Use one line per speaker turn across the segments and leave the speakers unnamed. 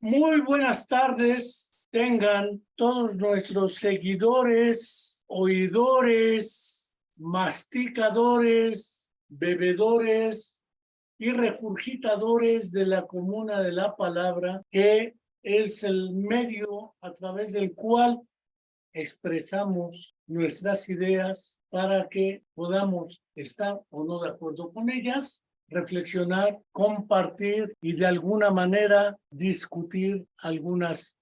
Muy buenas tardes tengan todos nuestros seguidores, oidores, masticadores, bebedores y regurgitadores de la comuna de la palabra, que es el medio a través del cual expresamos nuestras ideas para que podamos estar o no de acuerdo con ellas, reflexionar, compartir y de alguna manera discutir algunas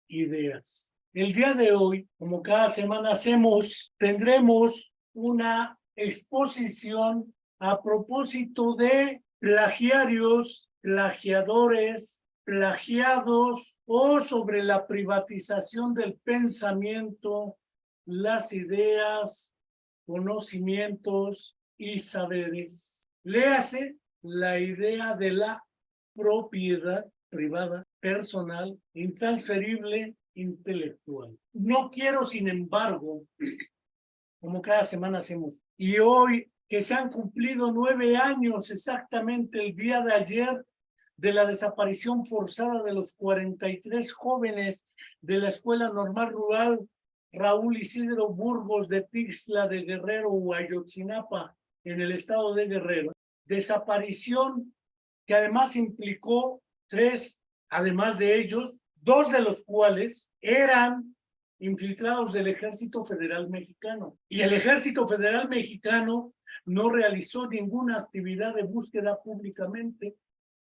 ideas. El día de hoy, como cada semana hacemos, tendremos una exposición a propósito de plagiarios, plagiadores, plagiados o sobre la privatización del pensamiento, las ideas, conocimientos y saberes. Léase la idea de la propiedad privada, personal, intransferible, intelectual. No quiero, sin embargo, como cada semana hacemos, y hoy que se han cumplido 9 años exactamente el día de ayer de la desaparición forzada de los 43 jóvenes de la Escuela Normal Rural Raúl Isidro Burgos de Tixla de Guerrero, Ayotzinapa, en el estado de Guerrero. Desaparición que además implicó 3, además de ellos, 2 de los cuales eran infiltrados del Ejército Federal Mexicano. Y el Ejército Federal Mexicano no realizó ninguna actividad de búsqueda públicamente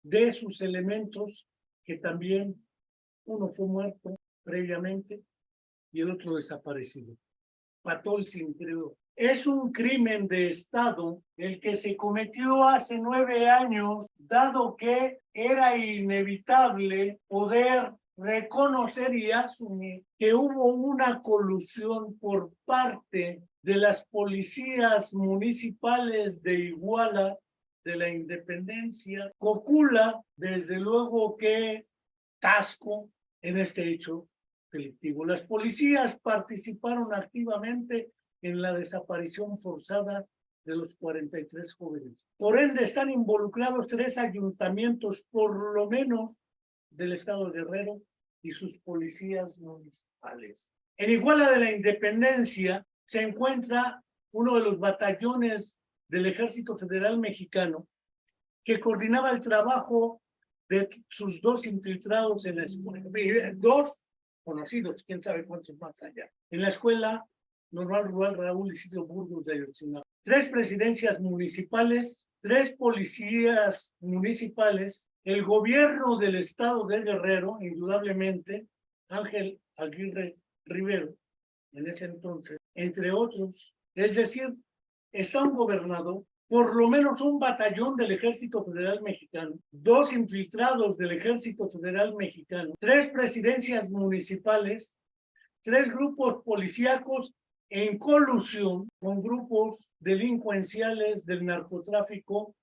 de sus elementos, que también uno fue muerto previamente y el otro desaparecido. Patolsin, creo. Es un crimen de Estado el que se cometió hace 9 años, dado que era inevitable poder reconocer y asumir que hubo una colusión por parte de las policías municipales de Iguala, de la Independencia, Cocula, desde luego que Tasco, en este hecho delictivo. Las policías participaron activamente en la desaparición forzada de los 43 jóvenes. Por ende, están involucrados 3 ayuntamientos, por lo menos, del estado de Guerrero y sus policías municipales. En Iguala de la Independencia se encuentra uno de los batallones del Ejército Federal Mexicano que coordinaba el trabajo de sus 2 infiltrados en la escuela, 2 conocidos, quién sabe cuántos más allá, en la Escuela Normal Rural Raúl Isidro Burgos de Ayotzinapa. 3 presidencias municipales, 3 policías municipales, el gobierno del estado de Guerrero, indudablemente, Ángel Aguirre Rivero, en ese entonces, entre otros. Es decir, está un gobernador, por lo menos un batallón del Ejército Federal Mexicano, 2 infiltrados del Ejército Federal Mexicano, 3 presidencias municipales, 3 grupos policíacos en colusión con grupos delincuenciales del narcotráfico,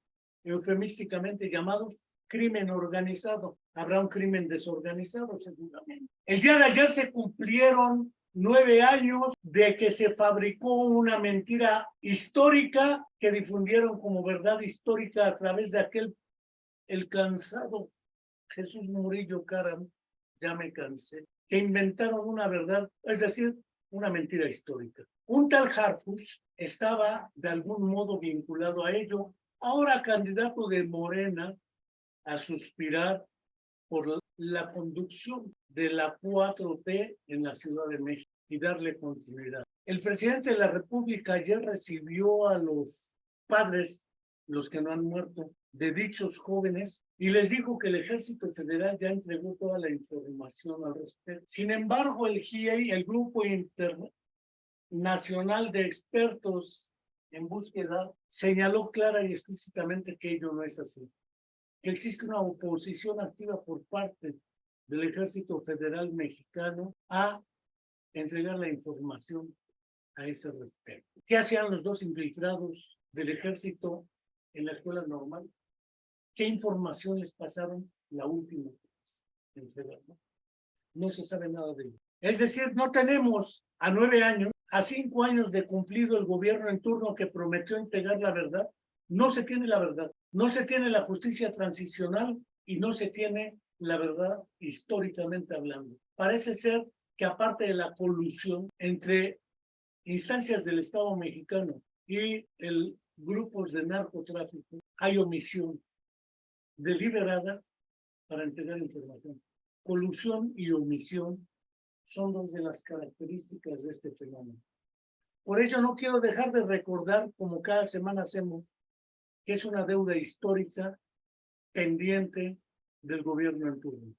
eufemísticamente llamados crimen organizado. Habrá un crimen desorganizado, seguramente. El día de ayer se cumplieron 9 años de que se fabricó una mentira histórica que difundieron como verdad histórica a través de el cansado Jesús Murillo Caram, ya me cansé, que inventaron una verdad, es decir, una mentira histórica. Un tal Harfuch estaba de algún modo vinculado a ello, ahora candidato de Morena a suspirar por la conducción de la 4T en la Ciudad de México y darle continuidad. El presidente de la República ayer recibió a los padres, los que no han muerto, de dichos jóvenes, y les dijo que el Ejército Federal ya entregó toda la información al respecto. Sin embargo, el GIEI, el Grupo Internacional de Expertos en Búsqueda, señaló clara y explícitamente que ello no es así, que existe una oposición activa por parte del Ejército Federal Mexicano a entregar la información a ese respecto. ¿Qué hacían los 2 infiltrados del ejército en la escuela normal? ¿Qué información les pasaron la última vez? No se sabe nada de ello. Es decir, no tenemos a 9 años, a 5 años de cumplido el gobierno en turno que prometió entregar la verdad, no se tiene la verdad, no se tiene la justicia transicional y no se tiene la verdad, históricamente hablando. Parece ser que aparte de la colusión entre instancias del Estado mexicano y grupos de narcotráfico, hay omisión deliberada para entregar información. Colusión y omisión son dos de las características de este fenómeno. Por ello no quiero dejar de recordar, como cada semana hacemos, que es una deuda histórica pendiente del gobierno en turno.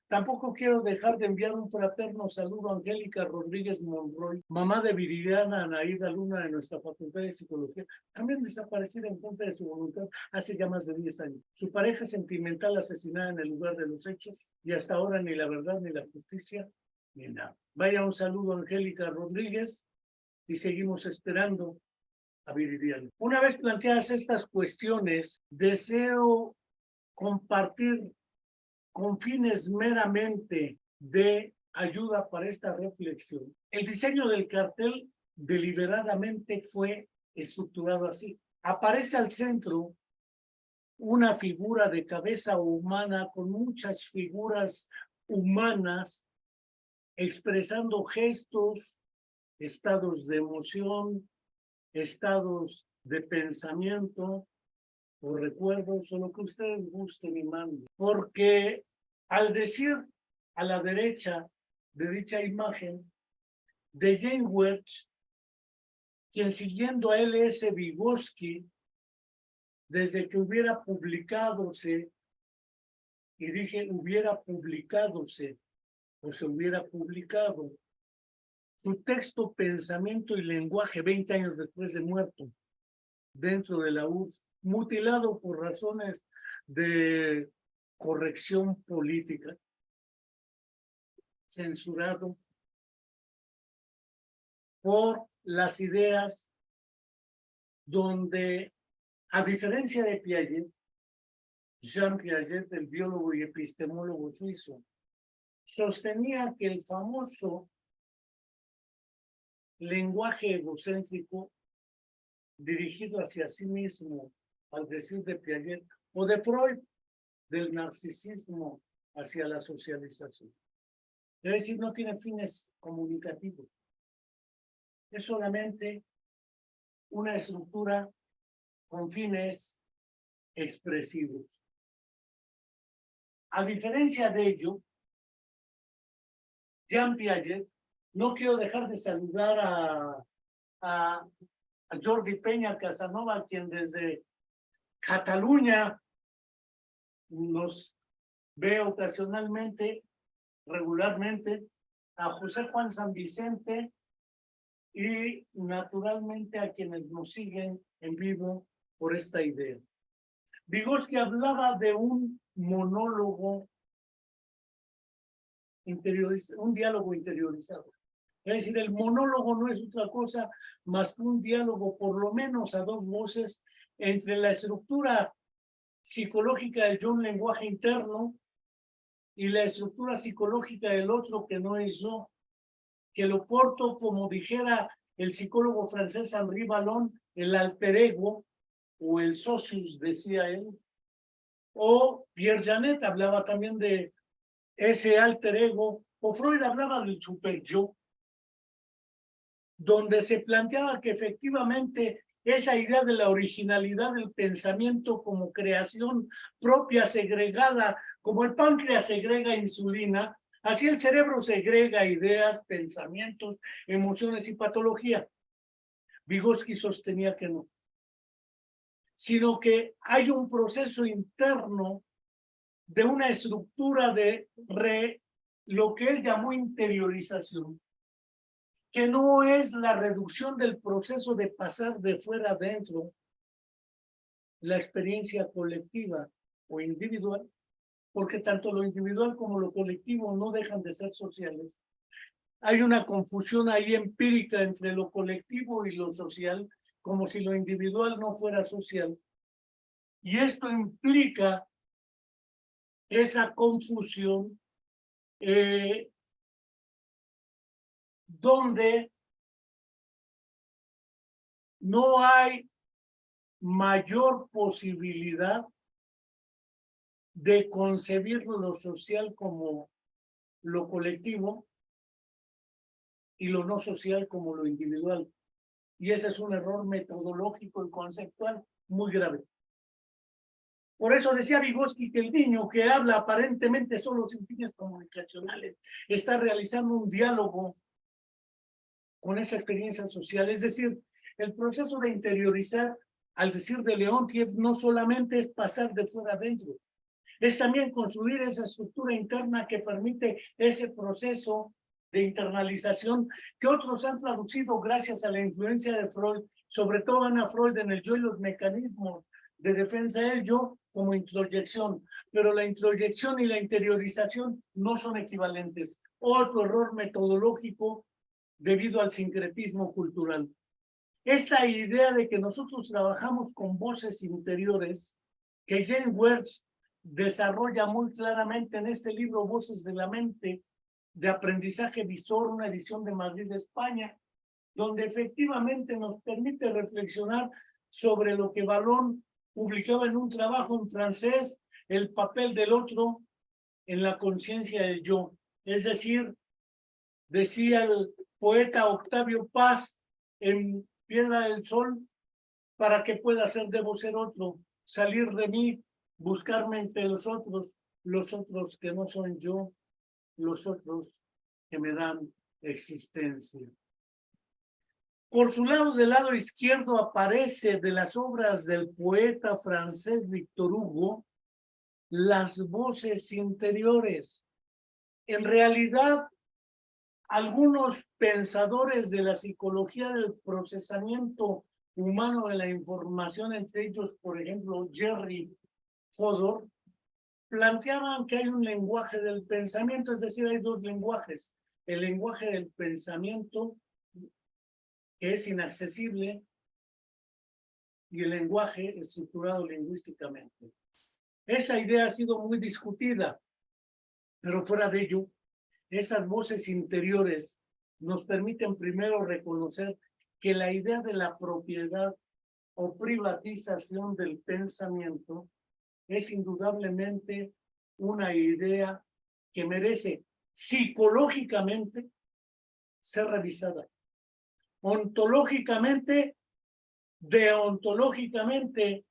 Tampoco quiero dejar de enviar un fraterno saludo a Angélica Rodríguez Monroy, mamá de Viridiana Anaída, alumna de nuestra Facultad de Psicología, también desaparecida en contra de su voluntad hace ya más de 10 años. Su pareja sentimental asesinada en el lugar de los hechos y hasta ahora ni la verdad, ni la justicia, ni nada. Vaya un saludo a Angélica Rodríguez y seguimos esperando a Viridiana. Una vez planteadas estas cuestiones, deseo compartir con fines meramente de ayuda para esta reflexión. El diseño del cartel deliberadamente fue estructurado así. Aparece al centro una figura de cabeza humana con muchas figuras humanas expresando gestos, estados de emoción, estados de pensamiento, o recuerdos, o lo que ustedes gusten y manden. Porque al decir a la derecha de dicha imagen, de Jane Welch, quien siguiendo a L.S. Vygotsky, desde que hubiera publicadose, y dije hubiera publicadose, o se hubiera publicado, su texto, pensamiento y lenguaje 20 años después de muerto, dentro de la URSS, mutilado por razones de corrección política, censurado por las ideas donde, a diferencia de Piaget, Jean Piaget, el biólogo y epistemólogo suizo, sostenía que el famoso lenguaje egocéntrico dirigido hacia sí mismo, al decir de Piaget, o de Freud, del narcisismo hacia la socialización. Es decir, no tiene fines comunicativos. Es solamente una estructura con fines expresivos. A diferencia de ello, Jean Piaget, no quiero dejar de saludar a Jordi Peña Casanova, quien desde Cataluña nos ve ocasionalmente, regularmente, a José Juan San Vicente y naturalmente a quienes nos siguen en vivo por esta idea. Vygotsky hablaba de un monólogo interiorizado, un diálogo interiorizado. Es decir, el monólogo no es otra cosa más que un diálogo, por lo menos a dos voces, entre la estructura psicológica de yo, un lenguaje interno, y la estructura psicológica del otro que no es yo, que lo porto, como dijera el psicólogo francés Henri Vallon, el alter ego, o el socius, decía él, o Pierre Janet hablaba también de ese alter ego, o Freud hablaba del super yo, donde se planteaba que efectivamente esa idea de la originalidad del pensamiento como creación propia, segregada, como el páncreas segrega insulina, así el cerebro segrega ideas, pensamientos, emociones y patología. Vygotsky sostenía que no, sino que hay un proceso interno de una estructura de lo que él llamó interiorización, que no es la reducción del proceso de pasar de fuera adentro la experiencia colectiva o individual, porque tanto lo individual como lo colectivo no dejan de ser sociales. Hay una confusión ahí empírica entre lo colectivo y lo social, como si lo individual no fuera social. Y esto implica esa confusión donde no hay mayor posibilidad de concebir lo social como lo colectivo y lo no social como lo individual. Y ese es un error metodológico y conceptual muy grave. Por eso decía Vygotsky que el niño que habla aparentemente solo sin fines comunicacionales está realizando un diálogo con esa experiencia social. Es decir, el proceso de interiorizar, al decir de Leontiev, no solamente es pasar de fuera adentro, es también construir esa estructura interna que permite ese proceso de internalización que otros han traducido gracias a la influencia de Freud, sobre todo Ana Freud en el yo y los mecanismos de defensa del yo como introyección, pero la introyección y la interiorización no son equivalentes. Otro error metodológico debido al sincretismo cultural. Esta idea de que nosotros trabajamos con voces interiores, que Jane Wells desarrolla muy claramente en este libro Voces de la Mente, de Aprendizaje Visor, una edición de Madrid, España, donde efectivamente nos permite reflexionar sobre lo que Vallon publicaba en un trabajo en francés, el papel del otro en la conciencia del yo. Es decir, decía el poeta Octavio Paz en Piedra del Sol, para que pueda ser debo ser otro, salir de mí, buscarme entre los otros que no son yo, los otros que me dan existencia. Por su lado, del lado izquierdo, aparece de las obras del poeta francés Victor Hugo, las voces interiores. En realidad, algunos pensadores de la psicología del procesamiento humano de la información, entre ellos, por ejemplo, Jerry Fodor, planteaban que hay un lenguaje del pensamiento, es decir, hay dos lenguajes. El lenguaje del pensamiento, que es inaccesible, y el lenguaje estructurado lingüísticamente. Esa idea ha sido muy discutida, pero fuera de ello, esas voces interiores nos permiten primero reconocer que la idea de la propiedad o privatización del pensamiento es indudablemente una idea que merece psicológicamente ser revisada, ontológicamente, deontológicamente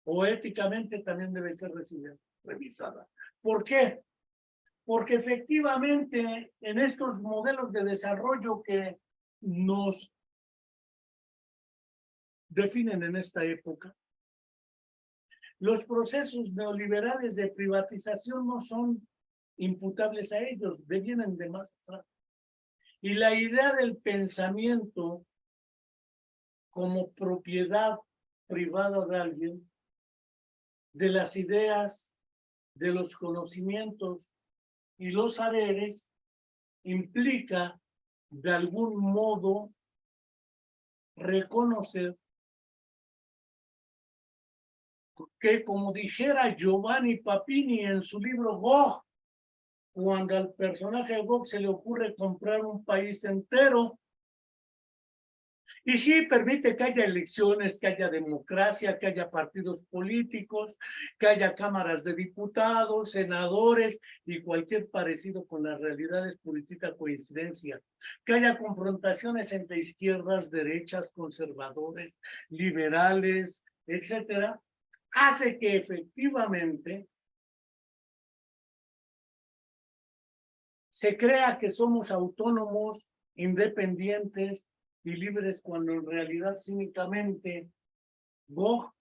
o éticamente también debe ser revisada. ¿Por qué? Porque efectivamente en estos modelos de desarrollo que nos definen en esta época, los procesos neoliberales de privatización no son imputables a ellos, devienen de más atrás. Y la idea del pensamiento como propiedad privada de alguien, de las ideas, de los conocimientos y los saberes, implica de algún modo reconocer que, como dijera Giovanni Papini en su libro Gog, cuando al personaje de Gog se le ocurre comprar un país entero, y sí permite que haya elecciones, que haya democracia, que haya partidos políticos, que haya cámaras de diputados, senadores y cualquier parecido con la realidad es puritita coincidencia, que haya confrontaciones entre izquierdas, derechas, conservadores, liberales, etcétera, hace que efectivamente se crea que somos autónomos, independientes y libres, cuando en realidad cínicamente Gog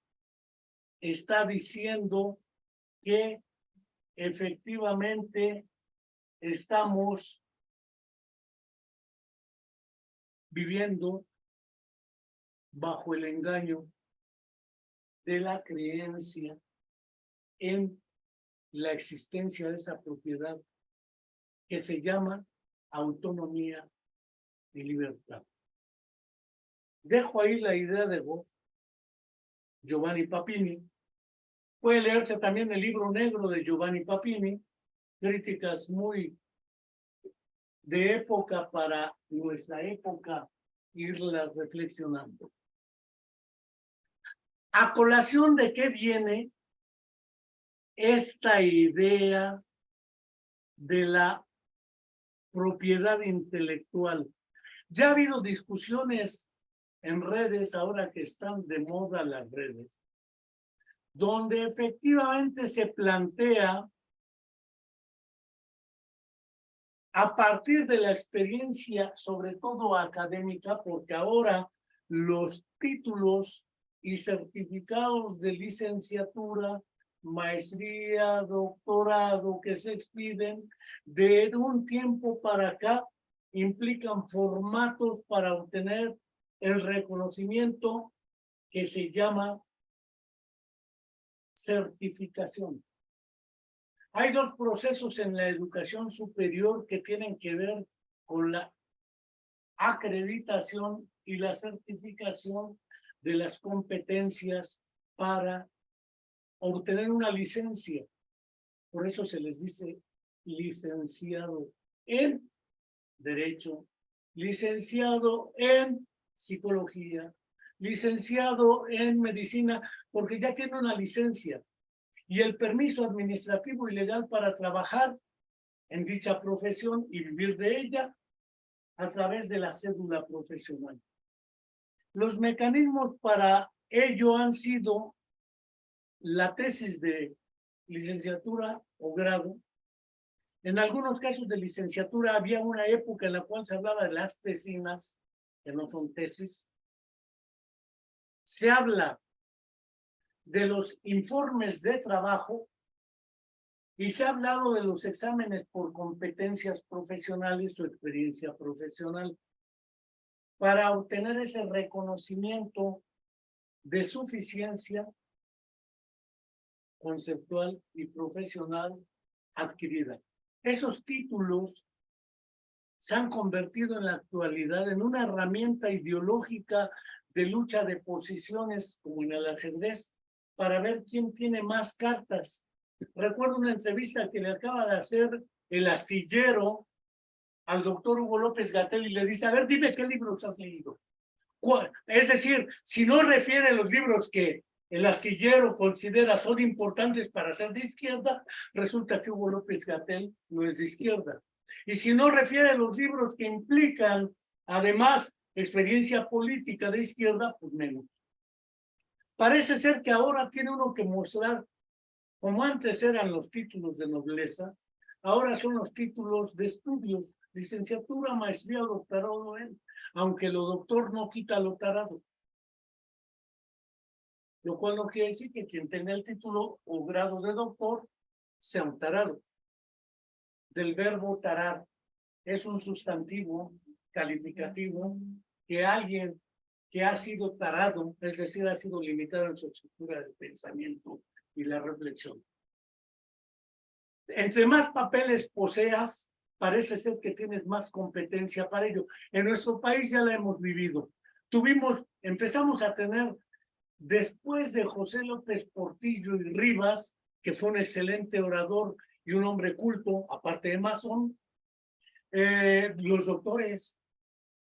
está diciendo que efectivamente estamos viviendo bajo el engaño de la creencia en la existencia de esa propiedad que se llama autonomía y libertad. Dejo ahí la idea de Gog, Giovanni Papini. Puede leerse también el libro negro de Giovanni Papini, críticas muy de época para nuestra época, irla reflexionando. ¿A colación de qué viene esta idea de la propiedad intelectual. Ya ha habido discusiones en redes, ahora que están de moda las redes, donde efectivamente se plantea, a partir de la experiencia, sobre todo académica, porque ahora los títulos y certificados de licenciatura, maestría, doctorado que se expiden de un tiempo para acá implican formatos para obtener el reconocimiento que se llama certificación. Hay dos procesos en la educación superior que tienen que ver con la acreditación y la certificación de las competencias para obtener una licencia. Por eso se les dice licenciado en Derecho, licenciado en Psicología, licenciado en Medicina, porque ya tiene una licencia y el permiso administrativo y legal para trabajar en dicha profesión y vivir de ella a través de la cédula profesional. Los mecanismos para ello han sido la tesis de licenciatura o grado. En algunos casos de licenciatura había una época en la cual se hablaba de las tesinas, que no son tesis. Se habla de los informes de trabajo y se ha hablado de los exámenes por competencias profesionales o experiencia profesional para obtener ese reconocimiento de suficiencia conceptual y profesional adquirida. Esos títulos se han convertido en la actualidad en una herramienta ideológica de lucha de posiciones, como en el ajedrez, para ver quién tiene más cartas. Recuerdo una entrevista que le acaba de hacer el astillero al doctor Hugo López-Gatell y le dice, a ver, dime qué libros has leído. Es decir, si no refiere a los libros que el astillero considera son importantes para ser de izquierda, resulta que Hugo López-Gatell no es de izquierda. Y si no refiere a los libros que implican, además, experiencia política de izquierda, pues menos. Parece ser que ahora tiene uno que mostrar, como antes eran los títulos de nobleza, ahora son los títulos de estudios, licenciatura, maestría, doctorado, aunque lo doctor no quita lo tarado. Lo cual no quiere decir que quien tenga el título o grado de doctor sea un tarado. Del verbo tarar es un sustantivo calificativo que alguien que ha sido tarado, es decir, ha sido limitado en su estructura de pensamiento y la reflexión. Entre más papeles poseas, parece ser que tienes más competencia para ello. En nuestro país ya la hemos vivido. Empezamos a tener, después de José López Portillo y Rivas, que fue un excelente orador y un hombre culto, aparte de masón, los doctores,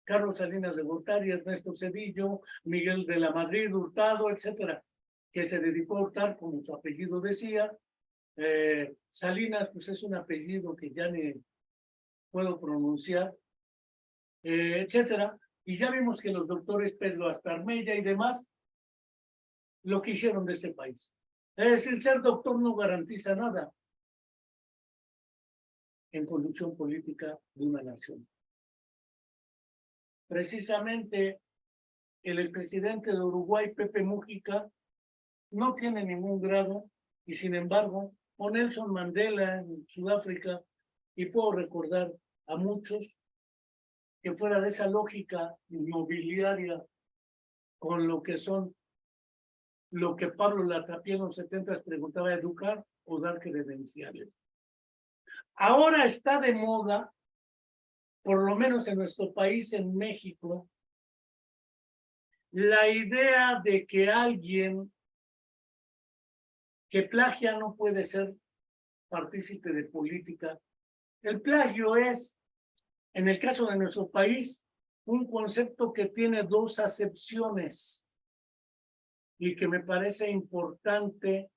Carlos Salinas de Gortari, Ernesto Zedillo, Miguel de la Madrid, Hurtado, etcétera, que se dedicó a hurtar, como su apellido decía. Salinas, pues es un apellido que ya ni puedo pronunciar, etcétera. Y ya vimos que los doctores Pedro Astarmella y demás, lo que hicieron de este país. Es decir, ser doctor no garantiza nada en conducción política de una nación. Precisamente el presidente de Uruguay, Pepe Mujica, no tiene ningún grado y sin embargo, o Nelson Mandela en Sudáfrica, y puedo recordar a muchos que fuera de esa lógica inmobiliaria con lo que son, lo que Pablo Latapia en los 70 preguntaba, educar o dar credenciales. Ahora está de moda, por lo menos en nuestro país, en México, la idea de que alguien que plagia no puede ser partícipe de política. El plagio es, en el caso de nuestro país, un concepto que tiene dos acepciones y que me parece importante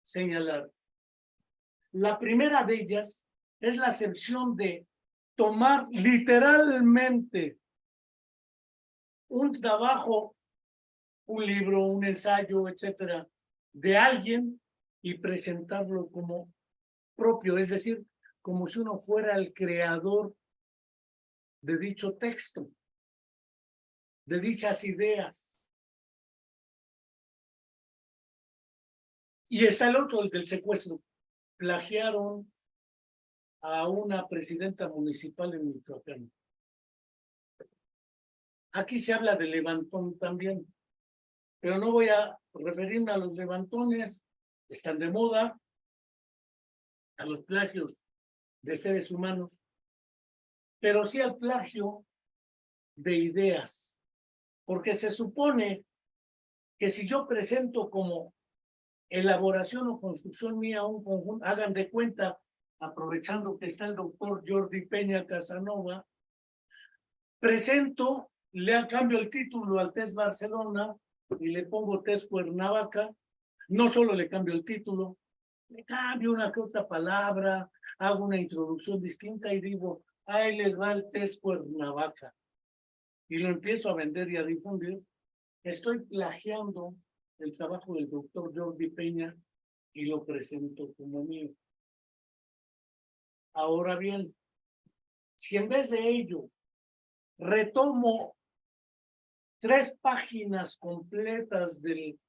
señalar. La primera de ellas es la acepción de tomar literalmente un trabajo, un libro, un ensayo, etcétera, de alguien y presentarlo como propio, es decir, como si uno fuera el creador de dicho texto, de dichas ideas. Y está el otro, el del secuestro. Plagiaron a una presidenta municipal en Michoacán. Aquí se habla de levantón también, pero no voy a referirme a los levantones, están de moda, a los plagios de seres humanos, pero sí al plagio de ideas, porque se supone que si yo presento como elaboración o construcción mía un conjunto, hagan de cuenta, aprovechando que está el doctor Jordi Peña Casanova, presento, le cambio el título al test Barcelona y le pongo test Cuernavaca, no solo le cambio el título, le cambio una que otra palabra, hago una introducción distinta y digo, ahí les va el test Cuernavaca. Y lo empiezo a vender y a difundir. Estoy plagiando el trabajo del doctor Jordi Peña y lo presento como mío. Ahora bien, si en vez de ello retomo 3 páginas completas del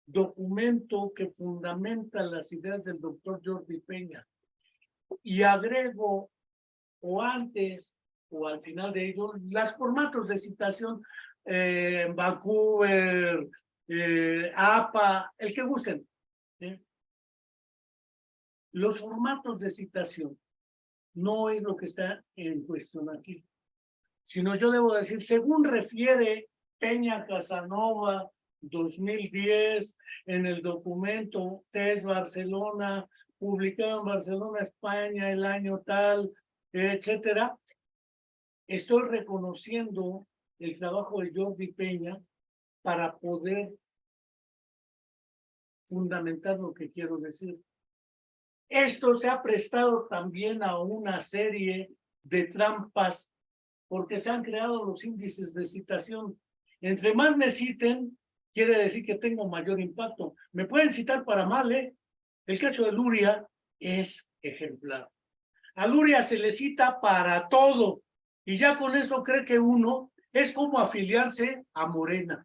documento que fundamenta las ideas del doctor Jordi Peña y agrego o antes o al final de ello los formatos de citación, Vancouver, APA, el que gusten. Los formatos de citación no es lo que está en cuestión aquí, sino yo debo decir, según refiere Peña Casanova 2010 en el documento TES Barcelona, publicado en Barcelona, España, el año tal, etcétera, estoy reconociendo el trabajo de Jordi Peña para poder fundamentar lo que quiero decir. Esto se ha prestado también a una serie de trampas porque se han creado los índices de citación. Entre más me citen, quiere decir que tengo mayor impacto. Me pueden citar para mal, ¿eh? El caso de Luria es ejemplar. A Luria se le cita para todo y ya con eso cree que uno es como afiliarse a Morena.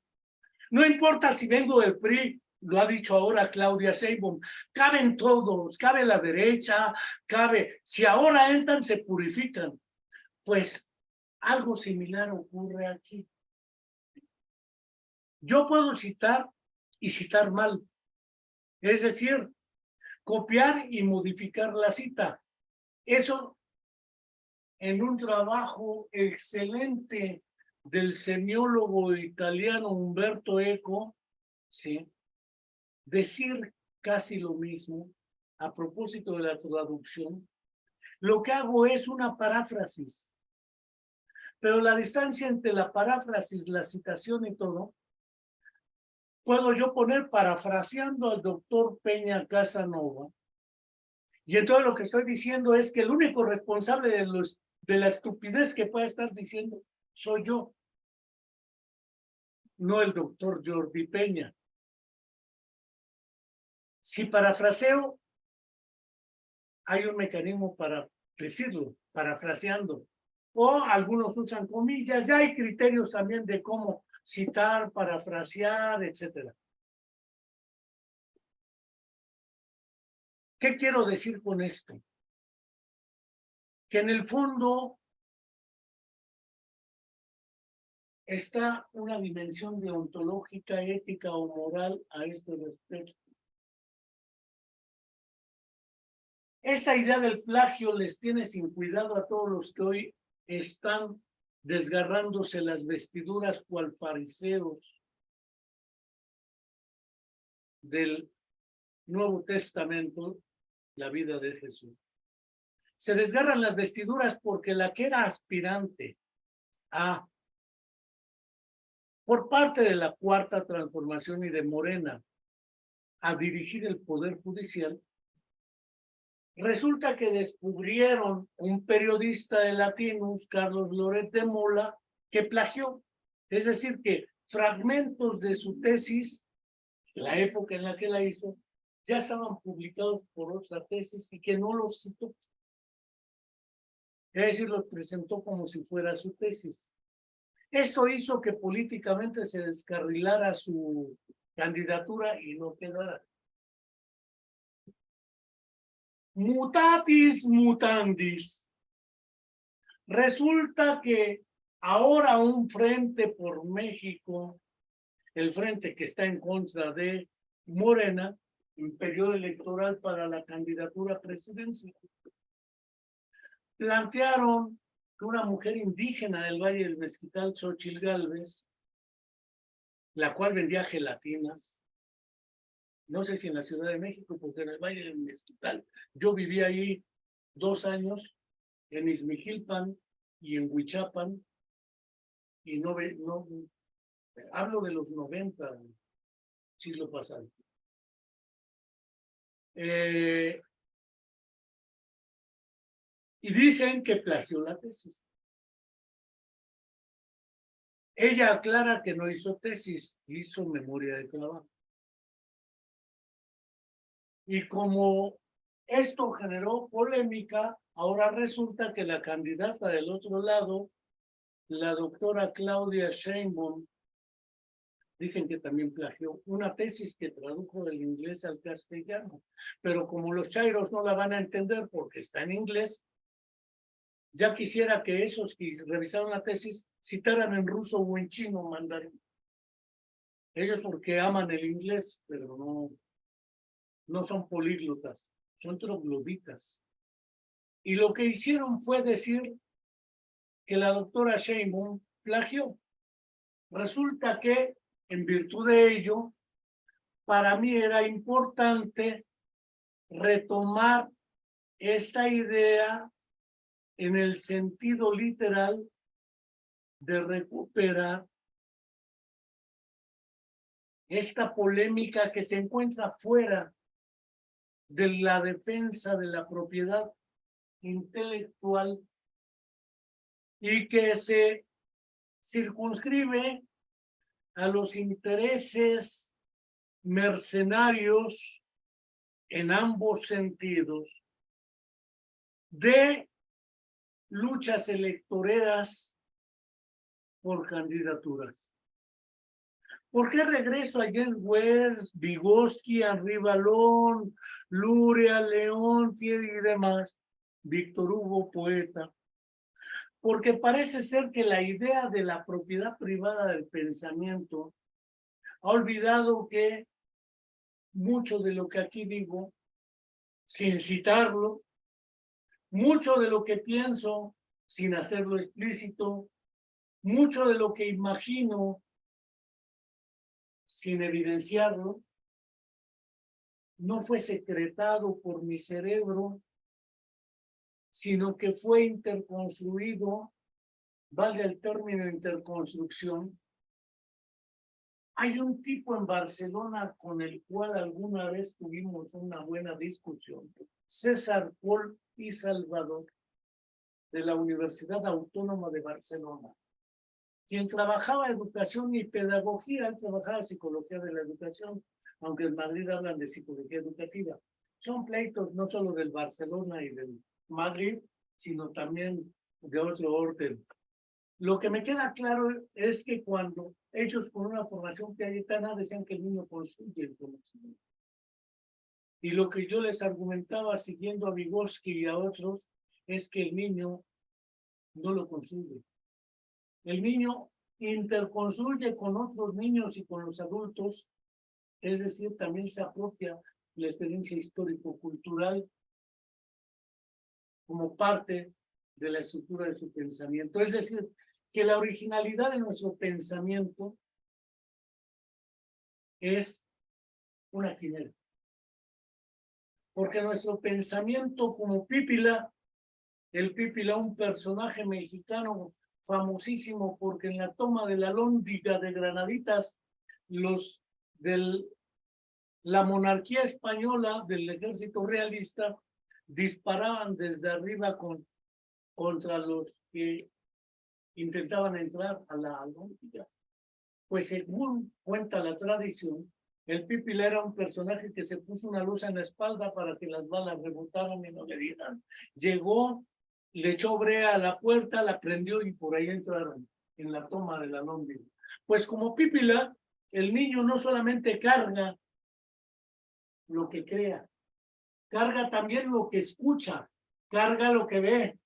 No importa si vengo del PRI, lo ha dicho ahora Claudia Sheinbaum, caben todos, cabe la derecha, cabe, si ahora entran se purifican. Pues algo similar ocurre aquí. Yo puedo citar y citar mal, es decir, copiar y modificar la cita. Eso en un trabajo excelente del semiólogo italiano Umberto Eco, ¿sí? Decir casi lo mismo a propósito de la traducción, lo que hago es una paráfrasis, pero la distancia entre la paráfrasis, la citación y todo, puedo yo poner parafraseando al doctor Peña Casanova, y entonces lo que estoy diciendo es que el único responsable de la estupidez que pueda estar diciendo soy yo, no el doctor Jordi Peña. Si parafraseo, hay un mecanismo para decirlo, parafraseando, o algunos usan comillas, ya hay criterios también de cómo citar, parafrasear, etcétera. ¿Qué quiero decir con esto? Que en el fondo está una dimensión deontológica, ética o moral a este respecto. Esta idea del plagio les tiene sin cuidado a todos los que hoy están desgarrándose las vestiduras cual fariseos del Nuevo Testamento, la vida de Jesús. Se desgarran las vestiduras porque la que era aspirante a, por parte de la Cuarta Transformación y de Morena, a dirigir el Poder Judicial, Resulta que descubrieron un periodista de Latinus, Carlos Loret de Mola, que plagió. Es decir, que fragmentos de su tesis, la época en la que la hizo, ya estaban publicados por otra tesis y que no los citó. Es decir, los presentó como si fuera su tesis. Esto hizo que políticamente se descarrilara su candidatura y no quedara. Mutatis mutandis. Resulta que ahora un frente por México, el frente que está en contra de Morena, en periodo electoral para la candidatura presidencial, plantearon que una mujer indígena del Valle del Mezquital, Xochitl Gálvez, la cual vendía gelatinas, no sé si en la Ciudad de México, porque en el Valle del Mezquital, yo viví ahí 2 años, en Izmiquilpan y en Huichapan, y no hablo de los 90, siglo pasado. Y dicen que plagió la tesis. Ella aclara que no hizo tesis, hizo memoria de trabajo. Y como esto generó polémica, ahora resulta que la candidata del otro lado, la doctora Claudia Sheinbaum, dicen que también plagió una tesis que tradujo del inglés al castellano. Pero como los chairos no la van a entender porque está en inglés, ya quisiera que esos que revisaron la tesis citaran en ruso o en chino mandarín. Ellos porque aman el inglés, pero no son políglotas, son trogloditas. Y lo que hicieron fue decir que la doctora Sheinbaum plagió. Resulta que, en virtud de ello, para mí era importante retomar esta idea en el sentido literal de recuperar esta polémica que se encuentra fuera de la defensa de la propiedad intelectual y que se circunscribe a los intereses mercenarios en ambos sentidos de luchas electoreras por candidaturas. ¿Por qué regreso a James Wells, Vygotsky, Henri Vallon, Luria, León, Thierry y demás? Víctor Hugo, poeta. Porque parece ser que la idea de la propiedad privada del pensamiento ha olvidado que mucho de lo que aquí digo, sin citarlo, mucho de lo que pienso, sin hacerlo explícito, mucho de lo que imagino, sin evidenciarlo, no fue secretado por mi cerebro, sino que fue interconstruido, valga el término interconstrucción. Hay un tipo en Barcelona con el cual alguna vez tuvimos una buena discusión, César Pol y Salvador, de la Universidad Autónoma de Barcelona, quien trabajaba educación y pedagogía. Él trabajaba psicología de la educación, aunque en Madrid hablan de psicología educativa. Son pleitos no solo del Barcelona y del Madrid, sino también de otro orden. Lo que me queda claro es que cuando ellos con una formación cayetana decían que el niño construye el conocimiento. Y lo que yo les argumentaba siguiendo a Vygotsky y a otros es que el niño no lo construye. El niño interconstruye con otros niños y con los adultos, es decir, también se apropia la experiencia histórico-cultural como parte de la estructura de su pensamiento. Es decir, que la originalidad de nuestro pensamiento es una quimera. Porque nuestro pensamiento como Pípila, el Pípila, un personaje mexicano famosísimo porque en la toma de la Lóndiga de Granaditas, los de la monarquía española, del ejército realista, disparaban desde arriba contra los que intentaban entrar a la alhóndiga. Pues según cuenta la tradición, el pípil era un personaje que se puso una luz en la espalda para que las balas rebotaran y no le dieran. Llegó, le echó brea a la puerta, la prendió y por ahí entraron en la toma de la alhóndiga. Pues como pípila, el niño no solamente carga lo que crea, carga también lo que escucha, carga lo que ve,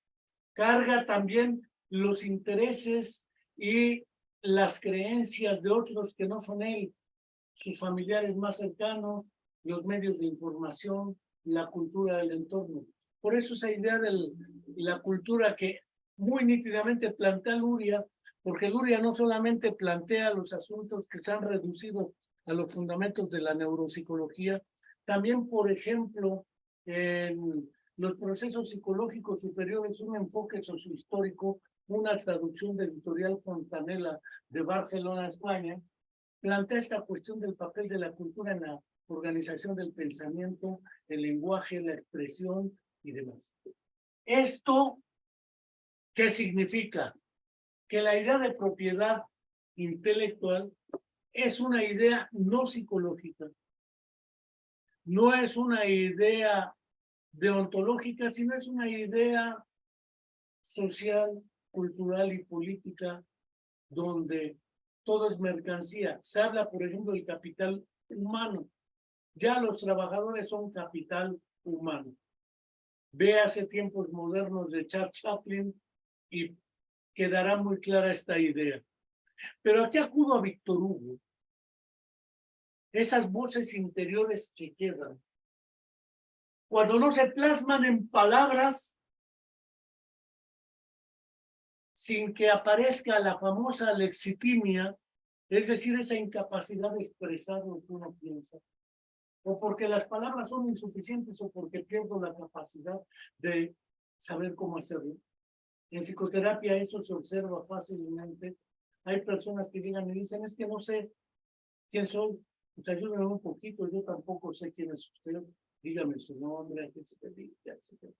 carga también los intereses y las creencias de otros que no son él, sus familiares más cercanos, los medios de información, la cultura del entorno. Por eso esa idea de la cultura que muy nítidamente plantea Luria, porque Luria no solamente plantea los asuntos que se han reducido a los fundamentos de la neuropsicología, también, por ejemplo, en los procesos psicológicos superiores, un enfoque sociohistórico, una traducción de Editorial Fontanella de Barcelona, España, plantea esta cuestión del papel de la cultura en la organización del pensamiento, el lenguaje, la expresión y demás. ¿Esto qué significa? Que la idea de propiedad intelectual es una idea no psicológica, no es una idea deontológica, sino es una idea social, cultural y política donde todo es mercancía. Se habla, por ejemplo, del capital humano. Ya los trabajadores son capital humano. Véase Tiempos Modernos de Charles Chaplin y quedará muy clara esta idea. Pero aquí acudo a Víctor Hugo. Esas voces interiores que quedan. Cuando no se plasman en palabras, sin que aparezca la famosa lexitimia, es decir, esa incapacidad de expresar lo que uno piensa, o porque las palabras son insuficientes o porque pierdo la capacidad de saber cómo hacerlo. En psicoterapia eso se observa fácilmente. Hay personas que llegan y dicen, es que no sé quién soy, pues ayúdame un poquito, yo tampoco sé quién es usted, dígame su nombre, a qué se dedica, etc.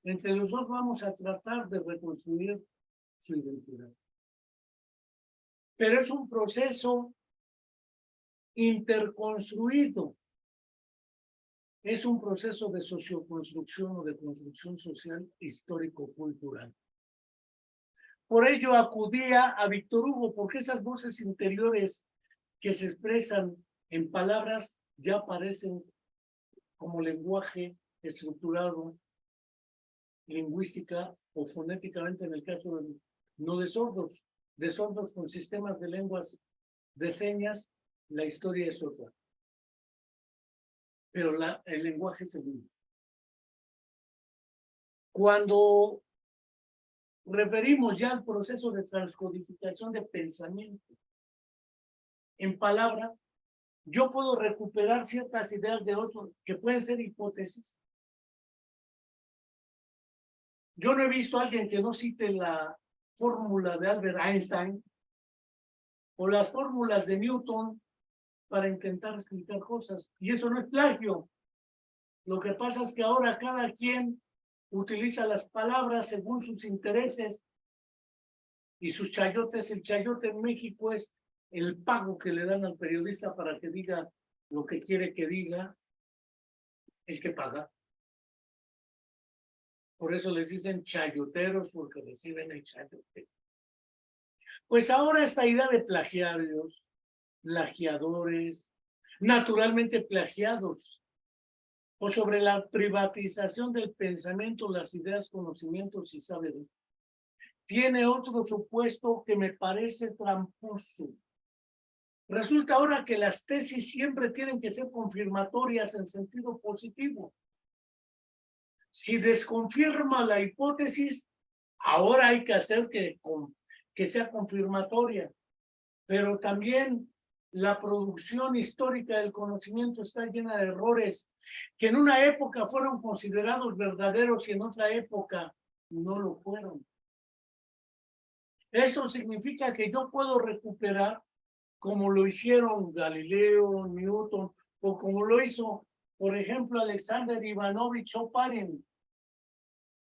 Entre los dos vamos a tratar de reconstruir su identidad. Pero es un proceso interconstruido. Es un proceso de socioconstrucción o de construcción social histórico-cultural. Por ello acudía a Víctor Hugo, porque esas voces interiores que se expresan en palabras ya aparecen como lenguaje estructurado, lingüística o fonéticamente en el caso de, no de sordos con sistemas de lenguas de señas, la historia es otra. Pero el lenguaje es el mismo. Cuando referimos ya al proceso de transcodificación de pensamiento en palabra, yo puedo recuperar ciertas ideas de otros que pueden ser hipótesis. Yo no he visto a alguien que no cite la fórmula de Albert Einstein o las fórmulas de Newton para intentar explicar cosas. Y eso no es plagio. Lo que pasa es que ahora cada quien utiliza las palabras según sus intereses y sus chayotes. El chayote en México es el pago que le dan al periodista para que diga lo que quiere que diga, el que paga. Por eso les dicen chayoteros, porque reciben el chayote. Pues ahora esta idea de plagiarios, plagiadores, naturalmente plagiados, o sobre la privatización del pensamiento, las ideas, conocimientos y saberes, tiene otro supuesto que me parece tramposo. Resulta ahora que las tesis siempre tienen que ser confirmatorias en sentido positivo. Si desconfirma la hipótesis, ahora hay que hacer que sea confirmatoria. Pero también la producción histórica del conocimiento está llena de errores que en una época fueron considerados verdaderos y en otra época no lo fueron. Esto significa que yo puedo recuperar, como lo hicieron Galileo, Newton, o como lo hizo, por ejemplo, Alexander Ivanovich Oparin,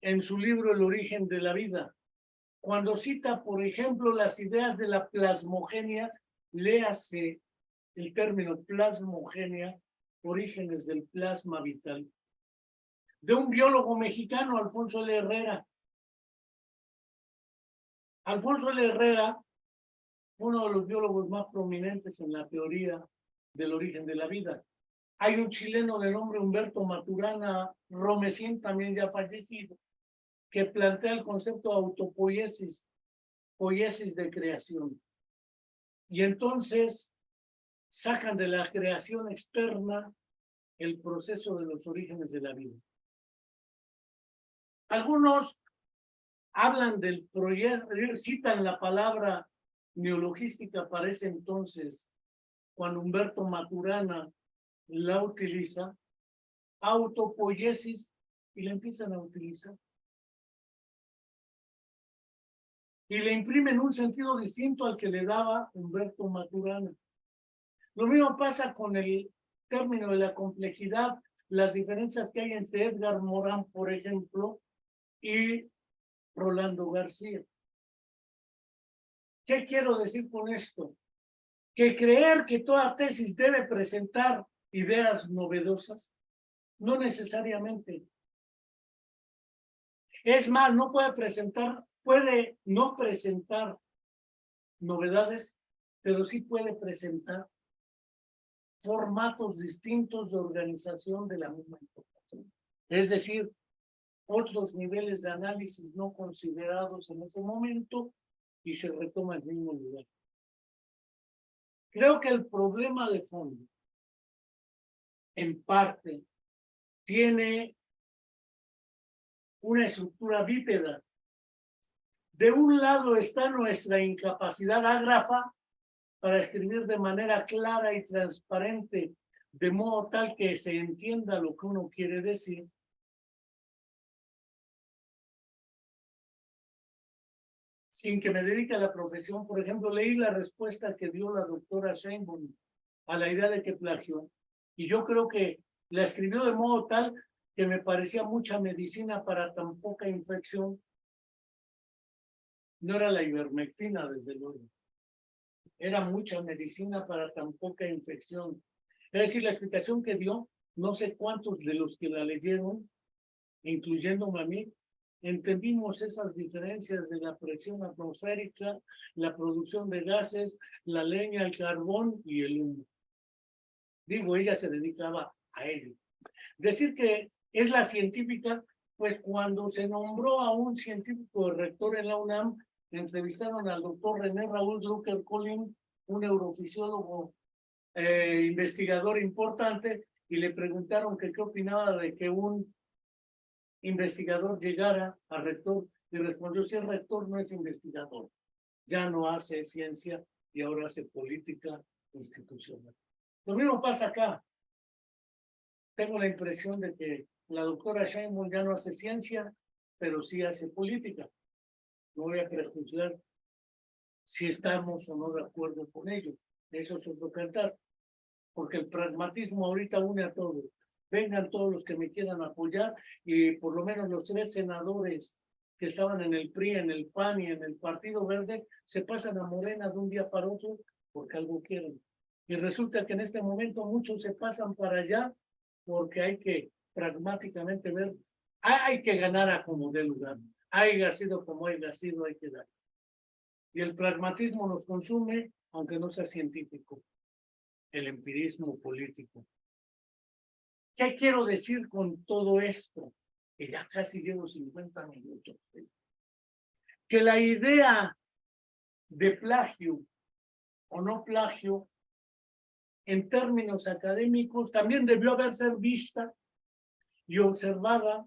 en su libro El origen de la vida. Cuando cita, por ejemplo, las ideas de la plasmogenia, léase el término plasmogenia, orígenes del plasma vital, de un biólogo mexicano, Alfonso L. Herrera. Alfonso L. Herrera, uno de los biólogos más prominentes en la teoría del origen de la vida. Hay un chileno de nombre Humberto Maturana Romesín, también ya fallecido, que plantea el concepto de autopoiesis, poiesis de creación. Y entonces sacan de la creación externa el proceso de los orígenes de la vida. Algunos hablan del proyecto, citan la palabra neologística para ese entonces, cuando Humberto Maturana la utiliza, autopoiesis, y la empiezan a utilizar. Y le imprimen un sentido distinto al que le daba Humberto Maturana. Lo mismo pasa con el término de la complejidad, las diferencias que hay entre Edgar Morán, por ejemplo, y Rolando García. ¿Qué quiero decir con esto? Que creer que toda tesis debe presentar ideas novedosas, no necesariamente. Es más, no puede no presentar novedades, pero sí puede presentar formatos distintos de organización de la misma información. Es decir, otros niveles de análisis no considerados en ese momento y se retoma el mismo lugar. Creo que el problema de fondo, en parte, tiene una estructura bípeda. De un lado está nuestra incapacidad ágrafa para escribir de manera clara y transparente, de modo tal que se entienda lo que uno quiere decir. Sin que me dedique a la profesión. Por ejemplo, leí la respuesta que dio la doctora Sheinbaum a la idea de que plagió, y yo creo que la escribió de modo tal que me parecía mucha medicina para tan poca infección. No era la ivermectina, desde luego. Era mucha medicina para tan poca infección. Es decir, la explicación que dio, no sé cuántos de los que la leyeron, incluyéndome a mí, entendimos esas diferencias de la presión atmosférica, la producción de gases, la leña, el carbón y el humo. Digo, ella se dedicaba a ello. Decir que es la científica, pues cuando se nombró a un científico de rector en la UNAM, entrevistaron al doctor René Raúl Drucker Collin, un neurofisiólogo investigador importante, y le preguntaron que qué opinaba de que un investigador llegara a rector, y respondió: si el rector no es investigador, ya no hace ciencia y ahora hace política institucional. Lo mismo pasa acá. Tengo la impresión de que la doctora Sheinbaum ya no hace ciencia, pero sí hace política. No voy a prejuzgar si estamos o no de acuerdo con ello. Eso es otro cantar, porque el pragmatismo ahorita une a todos. Vengan todos los que me quieran apoyar, y por lo menos los 3 senadores que estaban en el PRI, en el PAN y en el Partido Verde se pasan a Morena de un día para otro porque algo quieren. Y resulta que en este momento muchos se pasan para allá porque hay que pragmáticamente ver, hay que ganar a como dé lugar. Haya sido como haya sido, hay que dar. Y el pragmatismo nos consume, aunque no sea científico. El empirismo político. ¿Qué quiero decir con todo esto? Que ya casi llevo 50 minutos. Que la idea de plagio o no plagio, en términos académicos, también debió haber sido vista y observada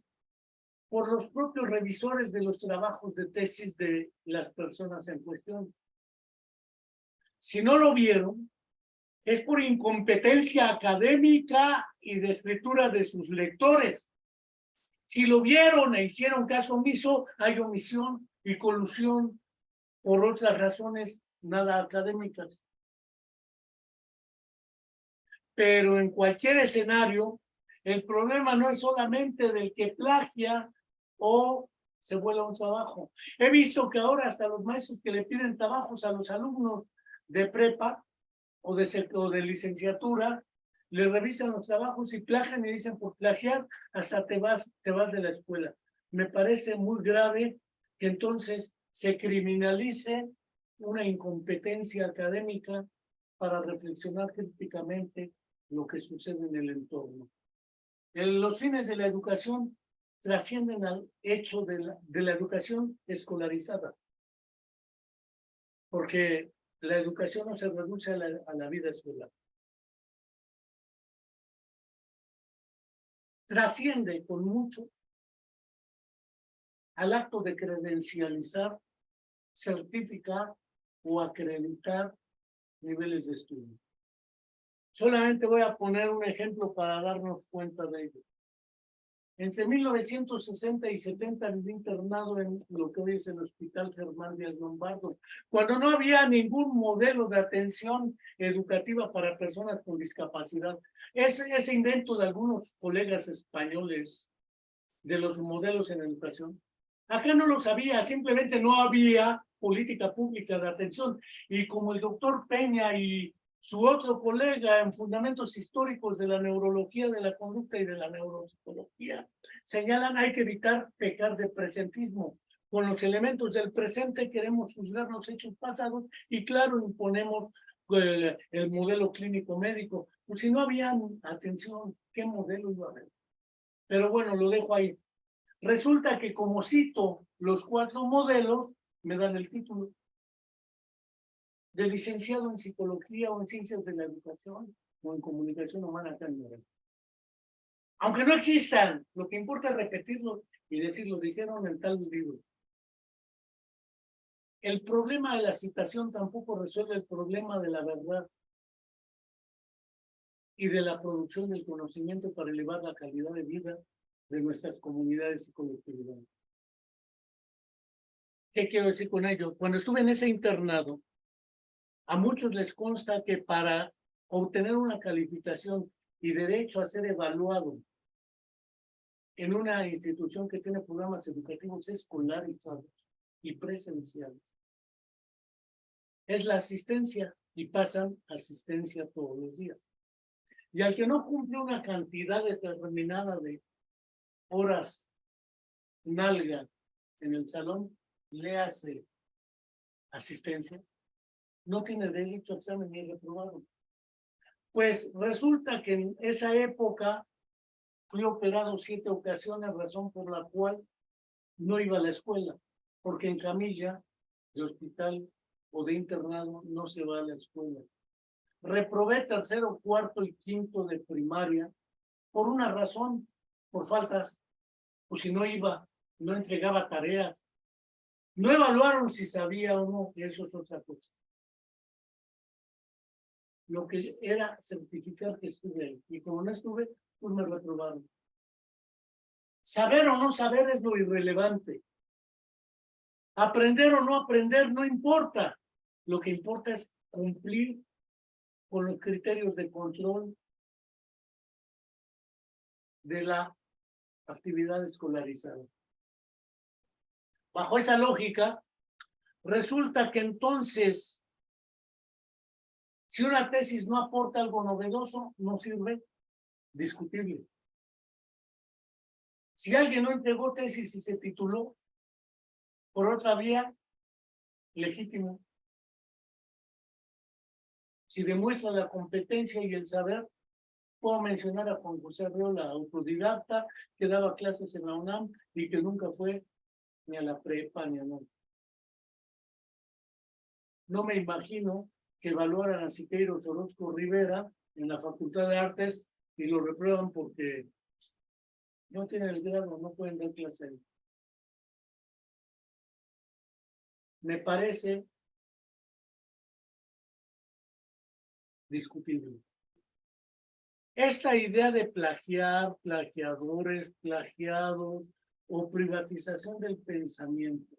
por los propios revisores de los trabajos de tesis de las personas en cuestión. Si no lo vieron, es por incompetencia académica y de escritura de sus lectores. Si lo vieron e hicieron caso omiso, hay omisión y colusión por otras razones nada académicas. Pero en cualquier escenario, el problema no es solamente del que plagia o se vuela un trabajo. He visto que ahora hasta los maestros que le piden trabajos a los alumnos de prepa o de licenciatura, le revisan los trabajos y plagian y dicen por plagiar hasta te vas de la escuela. Me parece muy grave que entonces se criminalice una incompetencia académica para reflexionar críticamente lo que sucede en el entorno. Los fines de la educación trascienden al hecho de la educación escolarizada, porque la educación no se reduce a la vida escolar. Trasciende con mucho al acto de credencializar, certificar o acreditar niveles de estudio. Solamente voy a poner un ejemplo para darnos cuenta de ello. Entre 1960 y 70 viví internado en lo que hoy es el Hospital Germán Díaz Lombardo, cuando no había ningún modelo de atención educativa para personas con discapacidad. Ese invento de algunos colegas españoles de los modelos en educación, acá no lo sabía, simplemente no había política pública de atención. Y como el doctor Peña y su otro colega en fundamentos históricos de la neurología de la conducta y de la neuropsicología señalan, hay que evitar pecar de presentismo. Con los elementos del presente queremos juzgar los hechos pasados y claro, imponemos el modelo clínico médico. Pues si no había atención, ¿qué modelo iba a haber? Pero bueno, lo dejo ahí. Resulta que como cito los 4 modelos, me dan el título de licenciado en psicología o en ciencias de la educación o en comunicación humana acá en Morelos. Aunque no existan, lo que importa es repetirlo y decirlo, dijeron en tal libro. El problema de la citación tampoco resuelve el problema de la verdad y de la producción del conocimiento para elevar la calidad de vida de nuestras comunidades y colectividades. ¿Qué quiero decir con ello? Cuando estuve en ese internado, a muchos les consta que para obtener una calificación y derecho a ser evaluado en una institución que tiene programas educativos escolarizados y presenciales, es la asistencia y pasan asistencia todos los días. Y al que no cumple una cantidad determinada de horas nalga en el salón, le hace asistencia, no tiene derecho a examen ni reprobado. Pues resulta que en esa época fui operado 7 ocasiones, razón por la cual no iba a la escuela, porque en camilla de hospital o de internado no se va a la escuela. Reprobé 3º, 4º y 5º de primaria por una razón, por faltas, pues si no iba, no entregaba tareas. No evaluaron si sabía o no, que eso es otra cosa. Lo que era certificar que estuve ahí. Y como no estuve, pues me reprobaron. Saber o no saber es lo irrelevante. Aprender o no aprender no importa. Lo que importa es cumplir con los criterios de control de la actividad escolarizada. Bajo esa lógica, resulta que entonces, si una tesis no aporta algo novedoso, no sirve, discutible. Si alguien no entregó tesis y se tituló por otra vía, legítimo. Si demuestra la competencia y el saber, puedo mencionar a Juan José Arreola, autodidacta, que daba clases en la UNAM y que nunca fue ni a la prepa ni a nada. No me imagino que evaluaran a Siqueiros Orozco Rivera en la Facultad de Artes y lo reprueban porque no tienen el grado, no pueden dar clase ahí. Me parece discutible. Esta idea de plagiar, plagiadores, plagiados o privatización del pensamiento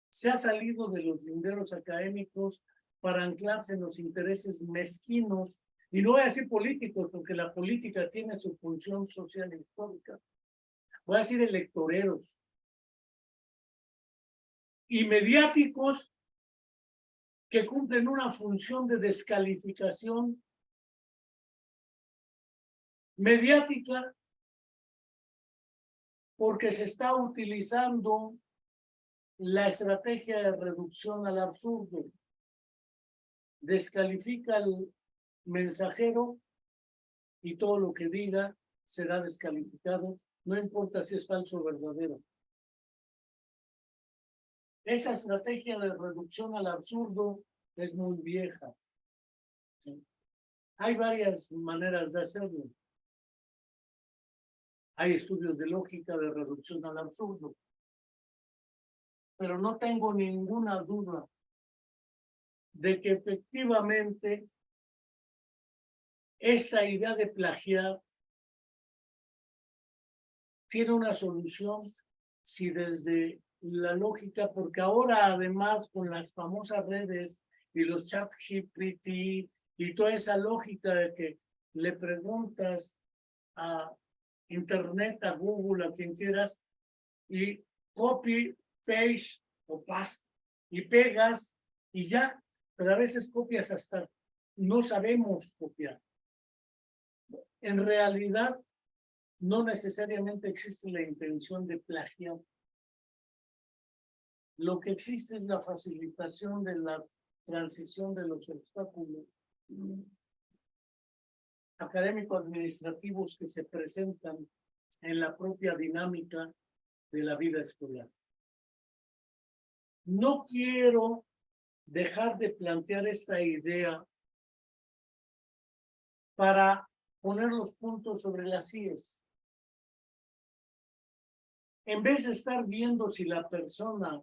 se ha salido de los linderos académicos para anclarse en los intereses mezquinos, y no voy a decir políticos, porque la política tiene su función social e histórica, voy a decir electoreros, y mediáticos que cumplen una función de descalificación mediática porque se está utilizando la estrategia de reducción al absurdo. Descalifica al mensajero y todo lo que diga será descalificado, no importa si es falso o verdadero. Esa estrategia de reducción al absurdo es muy vieja. Hay varias maneras de hacerlo. Hay estudios de lógica de reducción al absurdo. Pero no tengo ninguna duda de que efectivamente esta idea de plagiar tiene una solución si desde la lógica, porque ahora además con las famosas redes y los chat GPT y toda esa lógica de que le preguntas a internet, a Google, a quien quieras, y copy, paste o paste, y pegas y ya, pero a veces copias hasta no sabemos copiar. En realidad, no necesariamente existe la intención de plagiar. Lo que existe es la facilitación de la transición de los obstáculos académico-administrativos que se presentan en la propia dinámica de la vida escolar. No quiero dejar de plantear esta idea para poner los puntos sobre las IES. En vez de estar viendo si la persona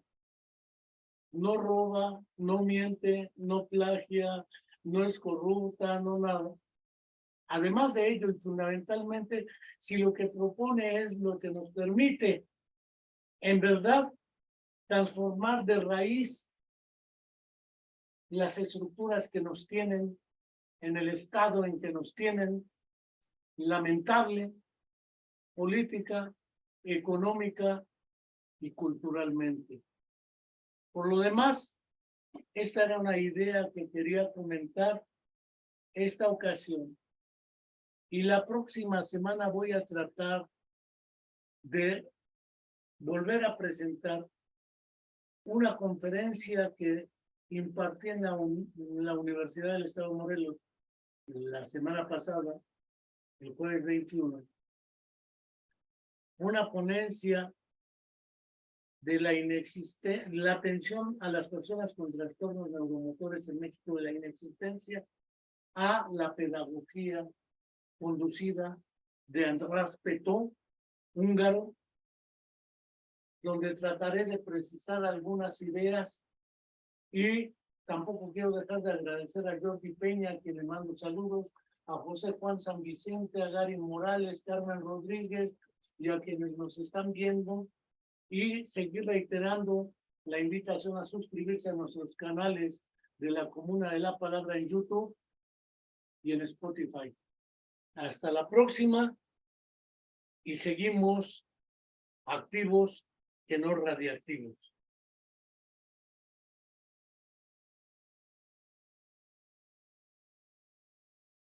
no roba, no miente, no plagia, no es corrupta, no nada. Además de ello, y fundamentalmente, si lo que propone es lo que nos permite, en verdad, transformar de raíz las estructuras que nos tienen en el estado en que nos tienen, lamentable, política, económica y culturalmente. Por lo demás, esta era una idea que quería comentar esta ocasión. Y la próxima semana voy a tratar de volver a presentar una conferencia que impartí en la Universidad del Estado de Morelos la semana pasada, el jueves 21. Una ponencia de la atención a las personas con trastornos neuromotores en México, de la inexistencia a la pedagogía conducida de András Petó, húngaro, donde trataré de precisar algunas ideas y tampoco quiero dejar de agradecer a Jordi Peña, a quien le mando saludos, a José Juan San Vicente, a Gary Morales, Carmen Rodríguez y a quienes nos están viendo, y seguir reiterando la invitación a suscribirse a nuestros canales de la Comuna de la Palabra en YouTube y en Spotify. Hasta la próxima y seguimos activos que no radiactivos.